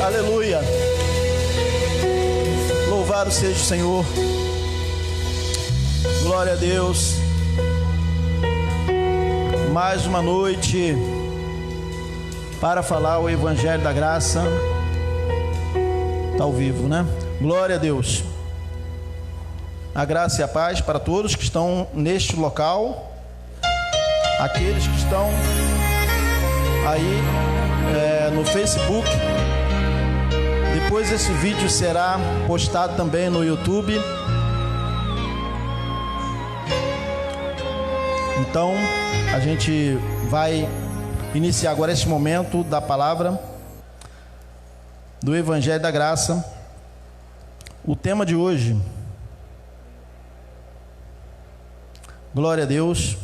Aleluia. Louvado seja o Senhor. Glória a Deus. Mais uma noite para falar o Evangelho da Graça. Está ao vivo, né? Glória a Deus. A graça e a paz para todos que estão neste local, aqueles que estão aí no Facebook. Depois esse vídeo será postado também no YouTube. Então a gente vai iniciar agora este momento da palavra do Evangelho da Graça. O tema de hoje, glória a Deus.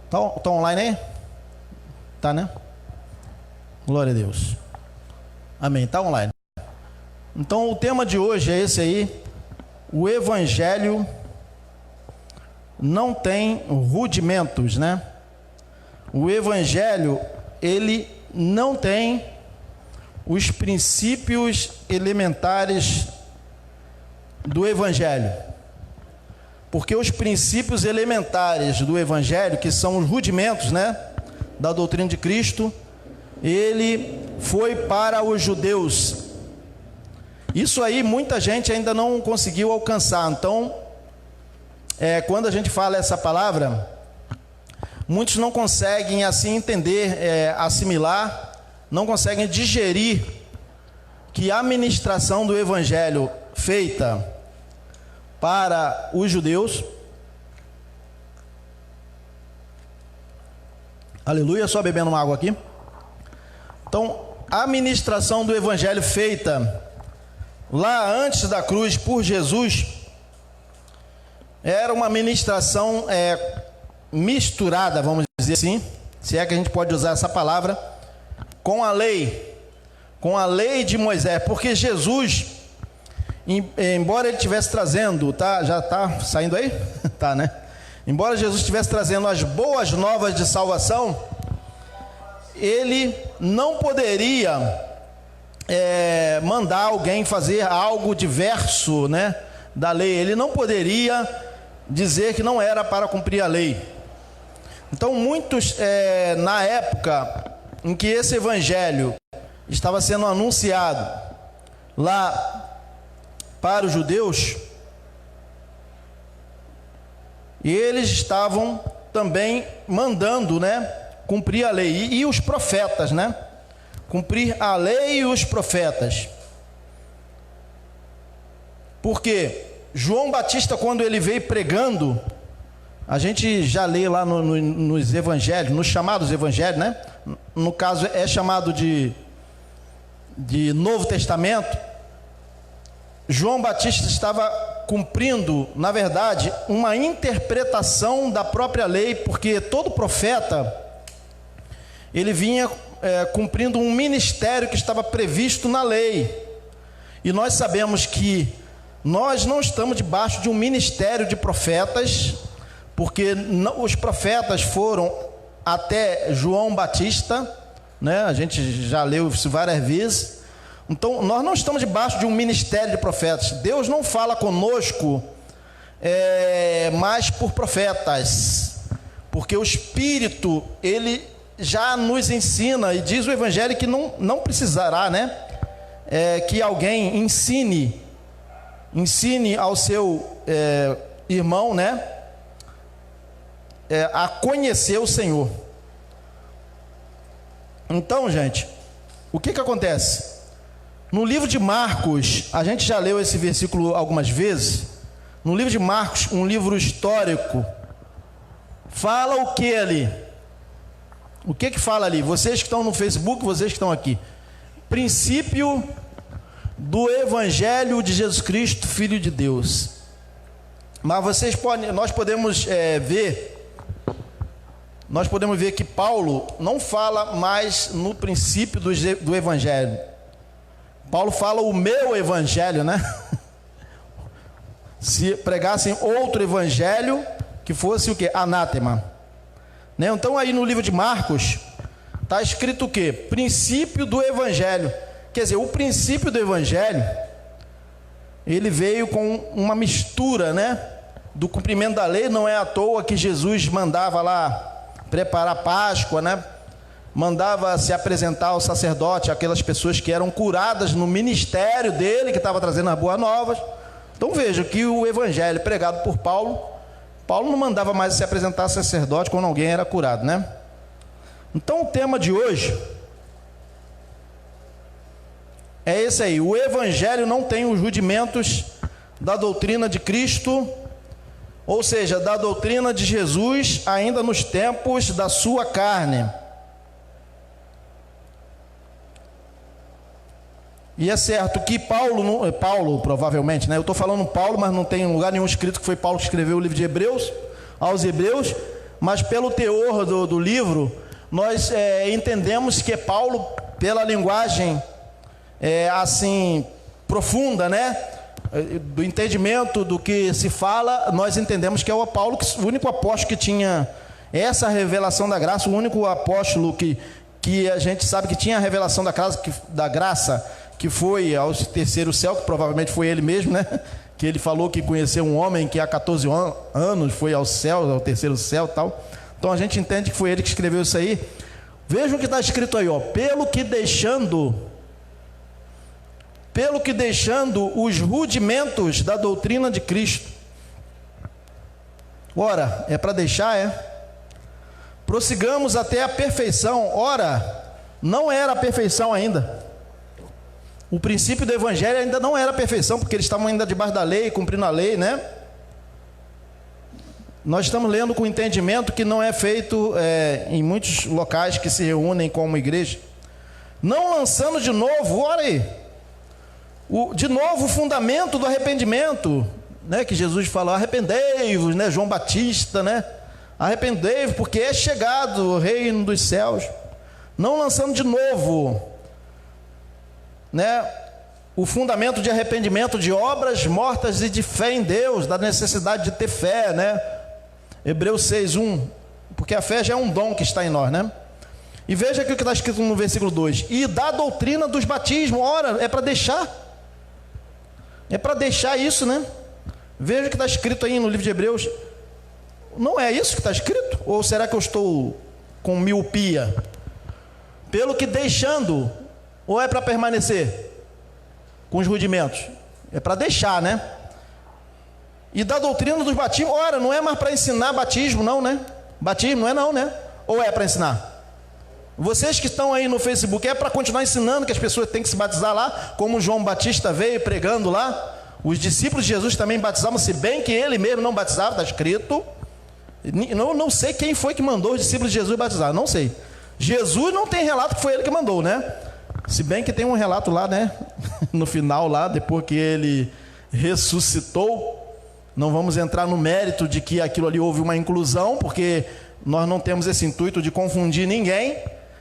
Tá online aí? Tá, né? Glória a Deus. Amém. Tá online. Então o tema de hoje é esse aí. O Evangelho não tem rudimentos, né? O Evangelho, ele não tem os princípios elementares do Evangelho. Porque os princípios elementares do Evangelho, que são os rudimentos, né, da doutrina de Cristo, ele foi para os judeus. Isso aí muita gente ainda não conseguiu alcançar. Então, quando a gente fala essa palavra, muitos não conseguem assim entender, assimilar, não conseguem digerir que a ministração do Evangelho feita para os judeus, aleluia, só bebendo uma água aqui. Então, a ministração do Evangelho feita lá antes da cruz por Jesus era uma ministração misturada, vamos dizer assim, se é que a gente pode usar essa palavra, com a lei de Moisés, porque Jesus, embora ele estivesse trazendo, tá, já está saindo aí? Tá, né? Embora Jesus estivesse trazendo as boas novas de salvação, ele não poderia mandar alguém fazer algo diverso, né, da lei. Ele não poderia dizer que não era para cumprir a lei. Então muitos, na época em que esse evangelho estava sendo anunciado lá para os judeus, eles estavam também mandando, né, cumprir a lei. E os profetas, né, cumprir a lei e os profetas. Porque João Batista, quando ele veio pregando, a gente já lê lá nos evangelhos, nos chamados evangelhos, né? No caso é chamado de Novo Testamento. João Batista estava cumprindo, na verdade, uma interpretação da própria lei, porque todo profeta, ele vinha cumprindo um ministério que estava previsto na lei. E nós sabemos que nós não estamos debaixo de um ministério de profetas, porque os profetas foram até João Batista, né? A gente já leu isso várias vezes. Então nós não estamos debaixo de um ministério de profetas. Deus não fala conosco mais por profetas, porque o Espírito, ele já nos ensina, e diz o Evangelho que não precisará, né, que alguém ensine ao seu irmão, né, a conhecer o Senhor. Então, gente, o que acontece? No livro de Marcos, a gente já leu esse versículo algumas vezes. No livro de Marcos, um livro histórico, fala o que ali? O que fala ali? Vocês que estão no Facebook, vocês que estão aqui. Princípio do Evangelho de Jesus Cristo, Filho de Deus. Mas nós podemos ver que Paulo não fala mais no princípio do Evangelho. Paulo fala o meu Evangelho, né? Se pregassem outro Evangelho, que fosse o quê? Anátema. Né? Então aí no livro de Marcos está escrito o quê? Princípio do Evangelho. Quer dizer, o princípio do evangelho, ele veio com uma mistura, né, do cumprimento da lei. Não é à toa que Jesus mandava lá preparar a Páscoa, né, mandava se apresentar ao sacerdote, aquelas pessoas que eram curadas no ministério dele, que estava trazendo as boas novas. Então veja que o evangelho pregado por Paulo não mandava mais se apresentar ao sacerdote quando alguém era curado, né? Então o tema de hoje é esse aí: o evangelho não tem os rudimentos da doutrina de Cristo, ou seja, da doutrina de Jesus, ainda nos tempos da sua carne. E é certo que Paulo provavelmente, né? Eu estou falando Paulo, mas não tem lugar nenhum escrito que foi Paulo que escreveu o livro de Hebreus, aos Hebreus, mas pelo teor do livro, nós entendemos que é Paulo, pela linguagem assim, profunda, né? Do entendimento do que se fala, nós entendemos que é o Paulo, o único apóstolo que tinha essa revelação da graça, o único apóstolo que a gente sabe que tinha a revelação da graça, que foi ao terceiro céu, que provavelmente foi ele mesmo, né? Que ele falou que conheceu um homem que há 14 anos foi ao céu, ao terceiro céu e tal. Então a gente entende que foi ele que escreveu isso aí. Veja o que está escrito aí, ó: pelo que deixando os rudimentos da doutrina de Cristo. Ora, é para deixar, prossigamos até a perfeição. Ora, não era a perfeição ainda. O princípio do evangelho ainda não era a perfeição, porque eles estavam ainda debaixo da lei, cumprindo a lei, né? Nós estamos lendo com entendimento que não é feito em muitos locais que se reúnem como igreja. Não lançando de novo, olha aí, de novo o fundamento do arrependimento, né? Que Jesus falou: arrependei-vos, né? João Batista, né? Arrependei-vos, porque é chegado o reino dos céus. Não lançando de novo, né, o fundamento de arrependimento, de obras mortas e de fé em Deus, da necessidade de ter fé, né? Hebreus 6:1, porque a fé já é um dom que está em nós, né? E veja aqui o que está escrito no versículo 2: e da doutrina dos batismos. Ora, é para deixar isso, né? Veja o que está escrito aí no livro de Hebreus. Não é isso que está escrito? Ou será que eu estou com miopia? Pelo que deixando, ou é para permanecer com os rudimentos? É para deixar, né? E da doutrina dos batismos. Ora, não é mais para ensinar batismo, não, né? Batismo não é, não, né? Ou é para ensinar? Vocês que estão aí no Facebook, é para continuar ensinando que as pessoas têm que se batizar lá, como João Batista veio pregando lá? Os discípulos de Jesus também batizavam, se bem que ele mesmo não batizava, está escrito. Não sei quem foi que mandou os discípulos de Jesus batizar, não sei. Jesus não tem relato que foi ele que mandou, né? Se bem que tem um relato lá, né? No final lá, depois que ele ressuscitou. Não vamos entrar no mérito de que aquilo ali houve uma inclusão, porque nós não temos esse intuito de confundir ninguém,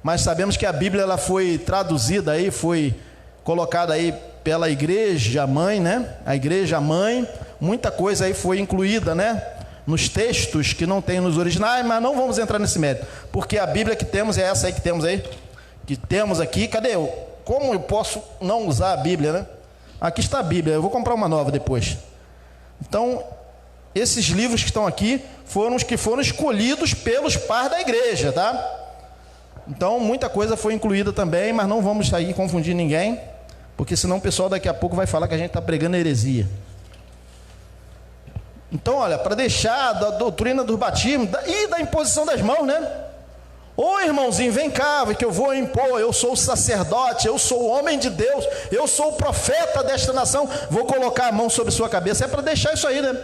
mas sabemos que a Bíblia ela foi traduzida aí, foi colocada aí pela igreja mãe, né? A igreja mãe, muita coisa aí foi incluída, né? Nos textos que não tem nos originais, mas não vamos entrar nesse mérito, porque a Bíblia que temos é essa aí que temos aí, que temos aqui. Cadê eu? Como eu posso não usar a Bíblia, né? Aqui está a Bíblia, eu vou comprar uma nova depois. Então, esses livros que estão aqui foram os que foram escolhidos pelos pais da igreja, tá? Então, muita coisa foi incluída também, mas não vamos sair confundir ninguém, porque senão o pessoal daqui a pouco vai falar que a gente está pregando heresia. Então, olha, para deixar da doutrina do batismo e da imposição das mãos, né? Ô irmãozinho, vem cá, que eu vou impor, eu sou o sacerdote, eu sou o homem de Deus, eu sou o profeta desta nação, vou colocar a mão sobre sua cabeça. É para deixar isso aí, né?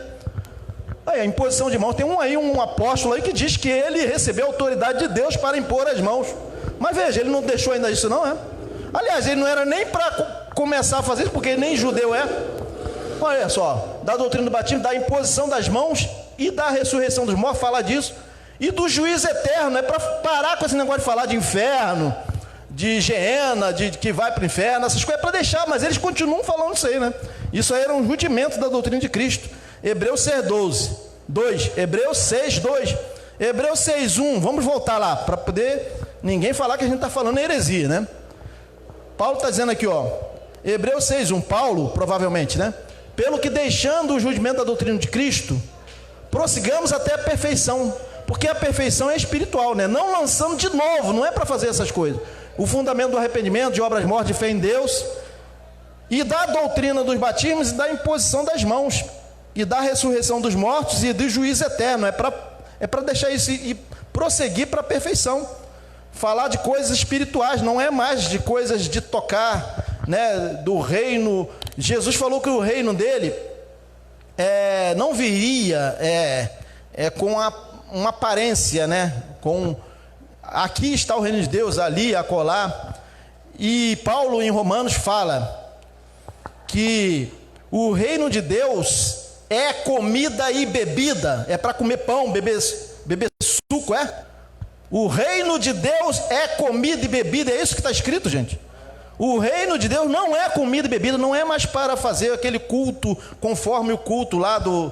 Aí, a imposição de mãos, tem um apóstolo aí que diz que ele recebeu a autoridade de Deus para impor as mãos. Mas veja, ele não deixou ainda isso não, é? Aliás, ele não era nem para começar a fazer isso, porque nem judeu é. Olha só, da doutrina do batismo, da imposição das mãos e da ressurreição dos mortos, fala disso. E do juízo eterno, é para parar com esse negócio de falar de inferno, de Geena, de que vai para o inferno, essas coisas é para deixar, mas eles continuam falando isso aí, né? Isso aí era um rudimento da doutrina de Cristo. Hebreus 6, 2, Hebreus 6, 2, Hebreus 6, 1, vamos voltar lá, para poder ninguém falar que a gente está falando heresia, né? Paulo está dizendo aqui, ó, Hebreus 6:1, Paulo, provavelmente, né? Pelo que deixando o juramento da doutrina de Cristo, prossigamos até a perfeição, porque a perfeição é espiritual, né? Não lançando de novo, não é para fazer essas coisas. O fundamento do arrependimento, de obras mortas, de fé em Deus, e da doutrina dos batismos e da imposição das mãos, e da ressurreição dos mortos e do juízo eterno. É para deixar isso e prosseguir para a perfeição. Falar de coisas espirituais, não é mais de coisas de tocar, né, do reino. Jesus falou que o reino dele não viria com uma aparência, né, com aqui está o reino de Deus, ali, acolá. E Paulo em Romanos fala que o reino de Deus é comida e bebida, é para comer pão, beber suco, O reino de Deus é comida e bebida, é isso que está escrito, gente. O reino de Deus não é comida e bebida, não é mais para fazer aquele culto conforme o culto lá do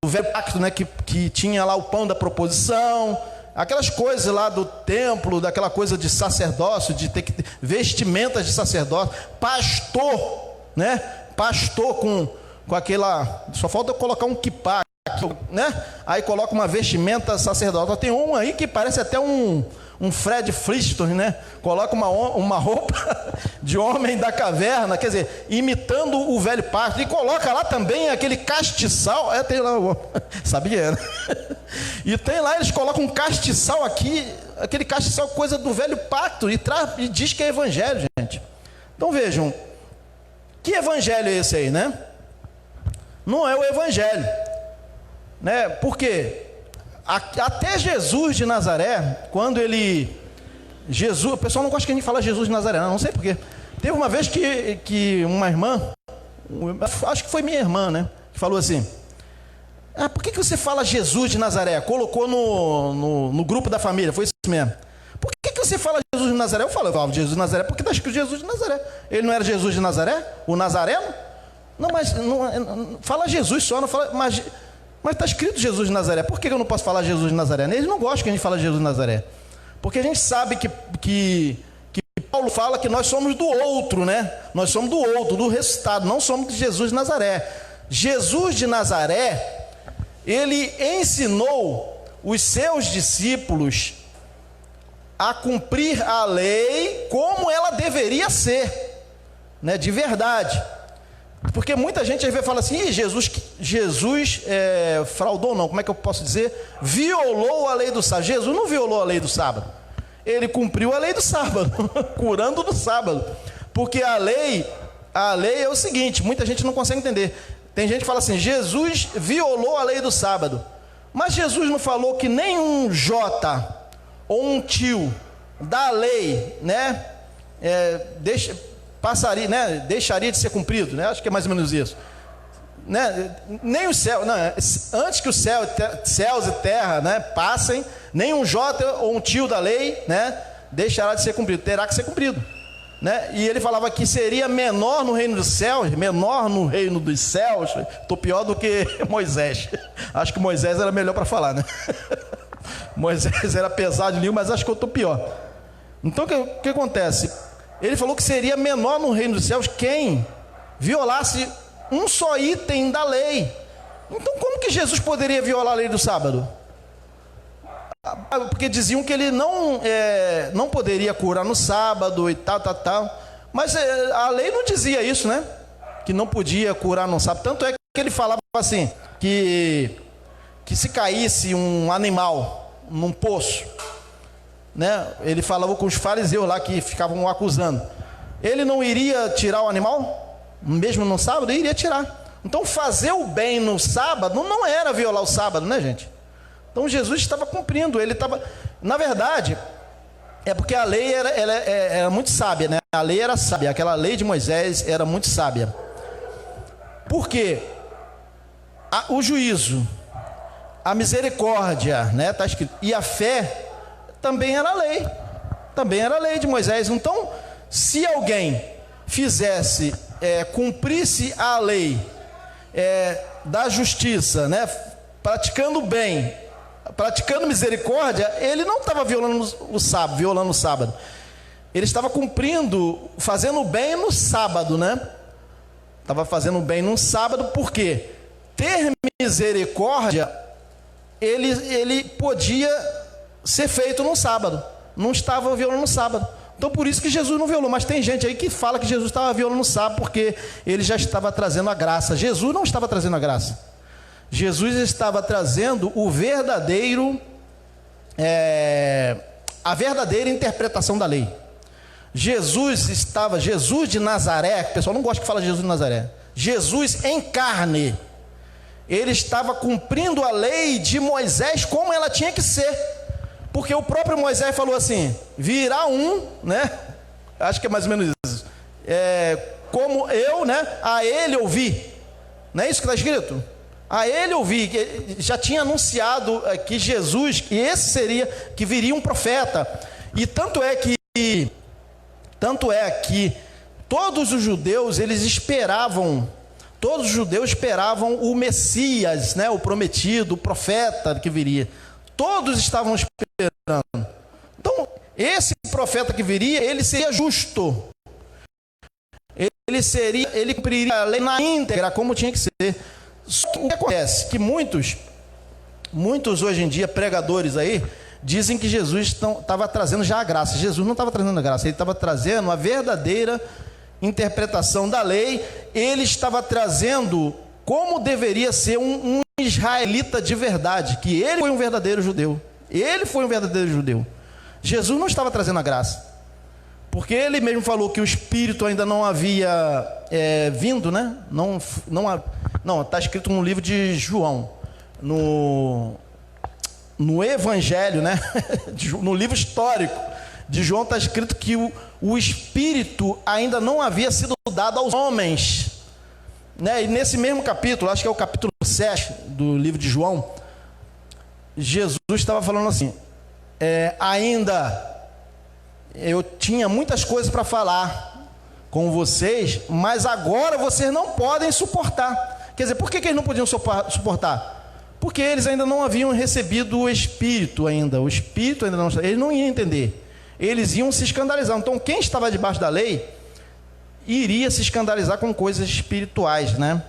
velho pacto, né, que tinha lá o pão da proposição, aquelas coisas lá do templo, daquela coisa de sacerdócio, de ter que ter vestimentas de sacerdócio, pastor, né, pastor com aquela, só falta colocar um quipá, né? Aí coloca uma vestimenta sacerdotal. Tem um aí que parece até um Fred Flintstone, né? Coloca uma roupa de homem da caverna, quer dizer, imitando o velho pacto, e coloca lá também aquele castiçal, tem lá, sabia, né? E tem lá, eles colocam um castiçal aqui, aquele castiçal, coisa do velho pacto, e diz que é evangelho, gente. Então vejam, que evangelho é esse aí, né? Não é o evangelho, né? Porque até Jesus de Nazaré, quando Jesus, o pessoal não gosta que a gente fala Jesus de Nazaré, não sei porquê. Teve uma vez que uma irmã, acho que foi minha irmã, né, que falou assim: por que você fala Jesus de Nazaré? Colocou no grupo da família, foi isso mesmo. Por que você fala Jesus de Nazaré? Eu falo Jesus de Nazaré porque está escrito Jesus de Nazaré. Ele não era Jesus de Nazaré? O Nazareno? Não, mas não, fala Jesus só, não fala, mas está escrito Jesus de Nazaré. Por que eu não posso falar Jesus de Nazaré? Eles não gostam que a gente fale Jesus de Nazaré, porque a gente sabe que Paulo fala que nós somos do outro, né? Nós somos do outro, do ressuscitado, não somos de Jesus de Nazaré. Jesus de Nazaré, ele ensinou os seus discípulos a cumprir a lei como ela deveria ser, né? De verdade. Porque muita gente às vezes fala assim: Jesus fraudou, não, como é que eu posso dizer? Violou a lei do sábado. Jesus não violou a lei do sábado, ele cumpriu a lei do sábado, curando no sábado. Porque a lei é o seguinte, muita gente não consegue entender. Tem gente que fala assim: Jesus violou a lei do sábado, mas Jesus não falou que nem um J ou um tio da lei, né, deixaria de ser cumprido, né? Acho que é mais ou menos isso, né? Nem o céu, não, antes que céus e terra, né, passem, nem um J ou um tio da lei, né, deixará de ser cumprido, terá que ser cumprido, né? E ele falava que seria menor no reino dos céus, menor no reino dos céus. Estou pior do que Moisés. Acho que Moisés era melhor para falar, né? Moisés era pesado de língua, mas acho que eu estou pior. Então o que acontece? Ele falou que seria menor no reino dos céus quem violasse um só item da lei. Então como que Jesus poderia violar a lei do sábado? Porque diziam que ele não poderia curar no sábado e tal. Mas a lei não dizia isso, né? Que não podia curar no sábado. Tanto é que ele falava assim, que se caísse um animal num poço, né? Ele falava com os fariseus lá que ficavam acusando. Ele não iria tirar o animal, mesmo no sábado? Ele iria tirar. Então fazer o bem no sábado não era violar o sábado, né, gente? Então Jesus estava cumprindo, ele estava... Na verdade, é porque a lei era muito sábia, né? A lei era sábia, aquela lei de Moisés era muito sábia. Por quê? O juízo, a misericórdia, né? Está escrito, e a fé também era lei. Também era lei de Moisés. Então, se alguém fizesse, cumprisse a lei da justiça, né? Praticando bem, praticando misericórdia, ele não estava violando o sábado. ele estava cumprindo, fazendo o bem no sábado, né? Estava fazendo o bem no sábado, porque ter misericórdia, ele podia ser feito no sábado. Não estava violando no sábado. Então por isso que Jesus não violou. Mas tem gente aí que fala que Jesus estava violando no sábado, porque ele já estava trazendo a graça. Jesus não estava trazendo a graça. Jesus estava trazendo o verdadeiro, a verdadeira interpretação da lei. Jesus de Nazaré, o pessoal não gosta que fala Jesus de Nazaré, Jesus em carne, ele estava cumprindo a lei de Moisés como ela tinha que ser, porque o próprio Moisés falou assim, virá um, né, acho que é mais ou menos isso, como eu, né, a ele ouvi, não é isso que está escrito? A ele ouvi, que já tinha anunciado que Jesus, que esse seria, que viria um profeta, e tanto é que todos os judeus esperavam o Messias, né, o prometido, o profeta que viria. Todos estavam esperando. Então, esse profeta que viria, ele seria justo. Ele cumpriria a lei na íntegra, como tinha que ser. Só que o que acontece? Que muitos hoje em dia, pregadores aí, dizem que Jesus estava trazendo já a graça. Jesus não estava trazendo a graça, ele estava trazendo a verdadeira interpretação da lei. Ele estava trazendo como deveria ser um israelita de verdade, que ele foi um verdadeiro judeu. Ele foi um verdadeiro judeu. Jesus não estava trazendo a graça, porque ele mesmo falou que o Espírito ainda não havia vindo, né? Não, está escrito no livro de João, no Evangelho, né? No livro histórico de João está escrito que o Espírito ainda não havia sido dado aos homens, né? E nesse mesmo capítulo, acho que é o capítulo 7 do livro de João, Jesus estava falando assim, ainda eu tinha muitas coisas para falar com vocês, mas agora vocês não podem suportar. Quer dizer, por que eles não podiam suportar? Porque eles ainda não haviam recebido o Espírito ainda. O Espírito ainda não... Eles não iam entender. Eles iam se escandalizar. Então, quem estava debaixo da lei iria se escandalizar com coisas espirituais, né?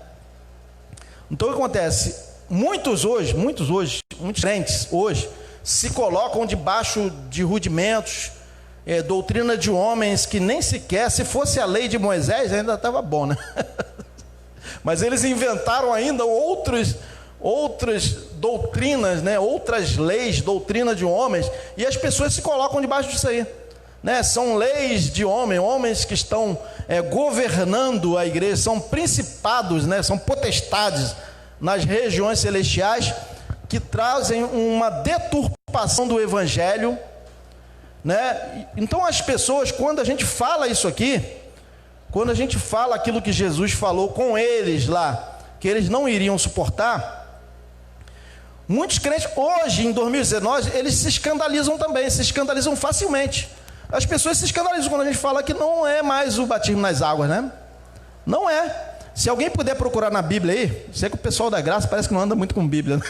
Então, o que acontece? Muitos crentes hoje se colocam debaixo de rudimentos, doutrina de homens que nem sequer, se fosse a lei de Moisés, ainda estava bom, né? Mas eles inventaram ainda outras doutrinas, né? Outras leis, doutrina de homens, e as pessoas se colocam debaixo disso aí, né? São leis de homens que estão governando a igreja, são principados, né? São potestades nas regiões celestiais, que trazem uma deturpação do Evangelho, né? Então as pessoas, quando a gente fala isso aqui, quando a gente fala aquilo que Jesus falou com eles lá, que eles não iriam suportar, muitos crentes hoje, em 2019, eles se escandalizam também, se escandalizam facilmente. As pessoas se escandalizam quando a gente fala que não é mais o batismo nas águas, né? Não é. Se alguém puder procurar na Bíblia aí, sei que o pessoal da graça parece que não anda muito com Bíblia, né?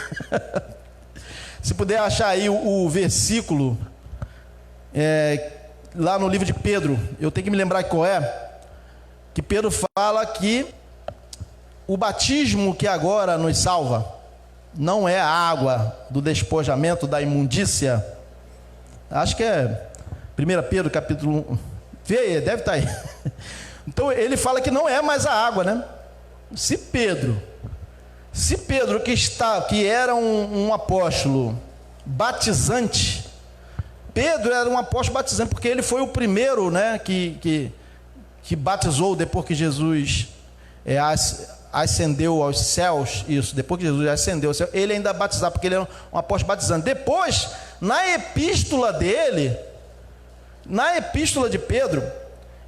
Se puder achar aí o versículo, lá no livro de Pedro, eu tenho que me lembrar qual é, que Pedro fala que o batismo que agora nos salva não é a água do despojamento da imundícia. Acho que é 1 Pedro capítulo 1. Vê aí, deve estar aí. Então ele fala que não é mais a água, né? Se Pedro que era um apóstolo batizante, Pedro era um apóstolo batizante, porque ele foi o primeiro, né, que batizou depois que Jesus ascendeu aos céus. Isso, depois que Jesus ascendeu aos céus, ele ainda batizava, porque ele era um apóstolo batizante. Depois, na epístola dele, na epístola de Pedro,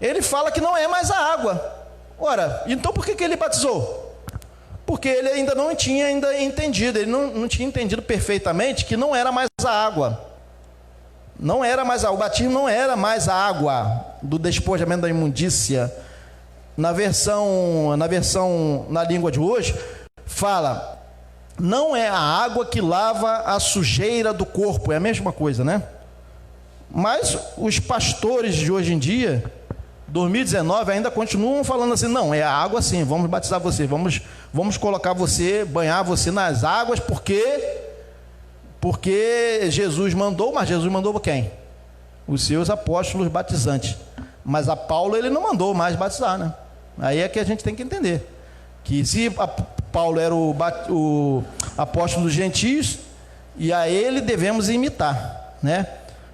ele fala que não é mais a água. Ora, então por que ele batizou? Porque ele ainda não tinha entendido, ele não tinha entendido perfeitamente que não era mais a água. Não era mais a água, o batismo não era mais a água do despojamento da imundícia. Na língua de hoje, fala, não é a água que lava a sujeira do corpo, é a mesma coisa, né? Mas os pastores de hoje em dia, 2019, ainda continuam falando assim: não, é a água sim, vamos batizar você, vamos colocar você, banhar você nas águas, porque Jesus mandou. Mas Jesus mandou quem? Os seus apóstolos batizantes. Mas a Paulo ele não mandou mais batizar, né? Aí é que a gente tem que entender que se Paulo era o apóstolo dos gentios, e a ele devemos imitar, né?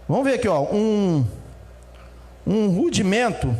Vamos ver aqui, ó, um rudimento